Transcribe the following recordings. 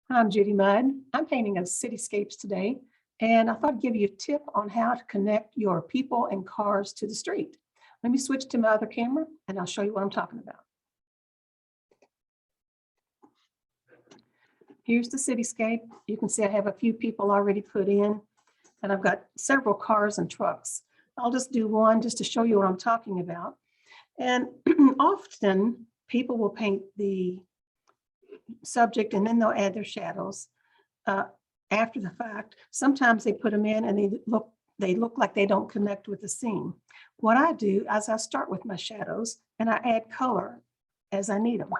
I'm Judy Mudd. I'm painting a cityscapes today, and I thought I'd give you a tip on how to connect your people and cars to the street. Let me switch to my other camera and I'll show you what I'm talking about. Here's the cityscape. You can see I have a few people already put in, and I've got several cars and trucks. I'll just do one just to show you what I'm talking about. And often people will paint the subject and then they'll add their shadows after the fact. Sometimes they put them in and they look like they don't connect with the scene. What I do is I start with my shadows and I add color as I need them.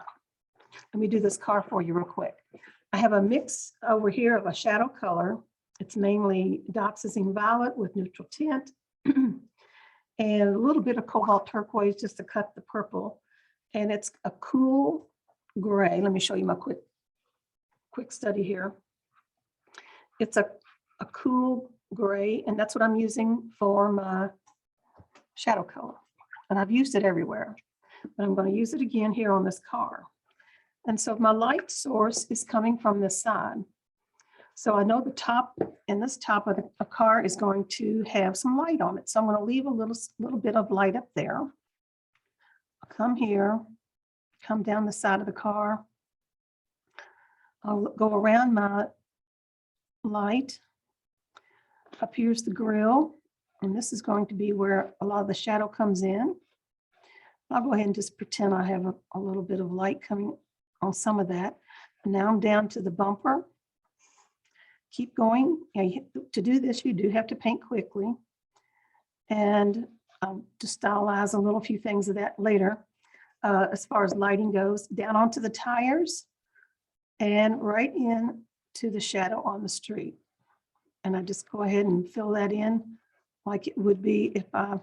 Let me do this car for you real quick. I have a mix over here of a shadow color. It's mainly dioxazine violet with neutral tint and a little bit of cobalt turquoise just to cut the purple. And it's a cool gray. Let me show you my quick study here. It's a cool gray, and that's what I'm using for my shadow color. And I've used it everywhere, but I'm going to use it again here on this car. And so my light source is coming from this side. So I know the top and this top of the car is going to have some light on it. So I'm going to leave a little bit of light up there. I'll come here, come down the side of the car. I'll go around my light. Up here's the grill, and this is going to be where a lot of the shadow comes in. I'll go ahead and just pretend I have a little bit of light coming on some of that. And now I'm down to the bumper. Keep going. To do this, you do have to paint quickly. And I'll just stylize a few things of that later. As far as lighting goes, down onto the tires and right in to the shadow on the street. And I just go ahead and fill that in like it would be if I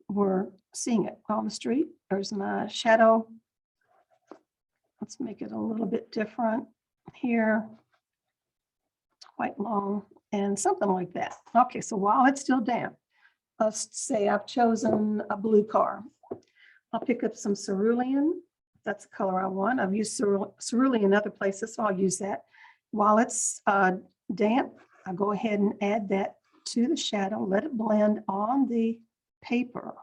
were seeing it on the street. There's my shadow. Let's make it a little bit different here. Quite long and something like that. Okay, so while it's still damp, let's say I've chosen a blue car. I'll pick up some cerulean. That's the color I want. I've used cerulean in other places, so I'll use that. While it's damp, I go ahead and add that to the shadow. Let it blend on the paper.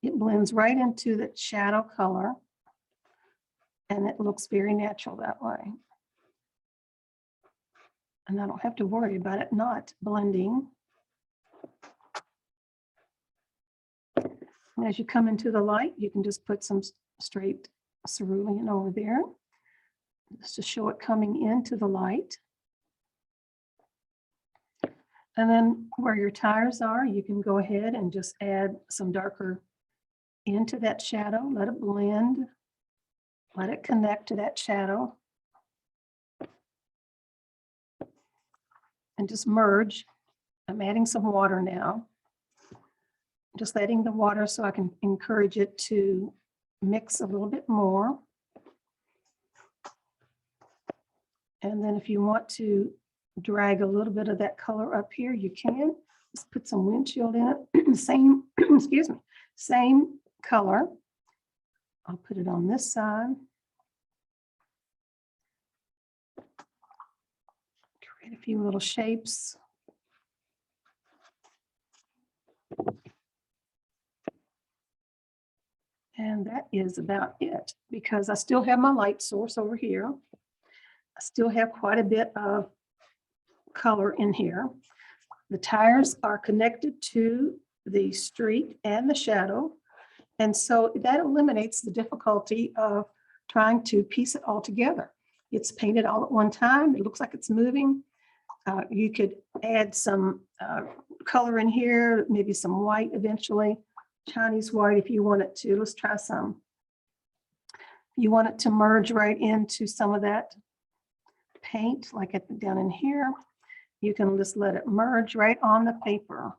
It blends right into the shadow color, and it looks very natural that way. And I don't have to worry about it not blending. And as you come into the light, you can just put some straight cerulean over there just to show it coming into the light. And then where your tires are, you can go ahead and just add some darker into that shadow. Let it blend. Let it connect to that shadow. And just merge. I'm adding some water now. Just letting the water so I can encourage it to mix a little bit more. And then if you want to drag a little bit of that color up here, you can. Just put some windshield in it. Same, excuse me, same color. I'll put it on this side. Create a few little shapes. And that is about it, because I still have my light source over here. I still have quite a bit of color in here. The tires are connected to the street and the shadow. And so that eliminates the difficulty of trying to piece it all together. It's painted all at one time. It looks like it's moving. You could add some color in here, maybe some white eventually. Chinese white if you want it to. Let's try some. You want it to merge right into some of that paint, like down in here. You can just let it merge right on the paper.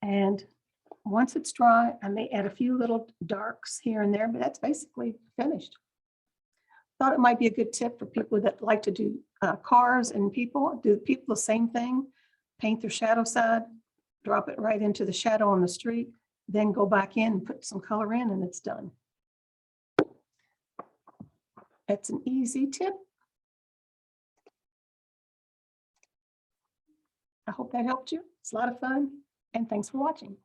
And once it's dry, I may add a few little darks here and there, but that's basically finished. Thought it might be a good tip for people that like to do cars and people. Do people the same thing? Paint their shadow side, drop it right into the shadow on the street, then go back in and put some color in, and it's done. It's an easy tip. I hope that helped you. It's a lot of fun, and thanks for watching.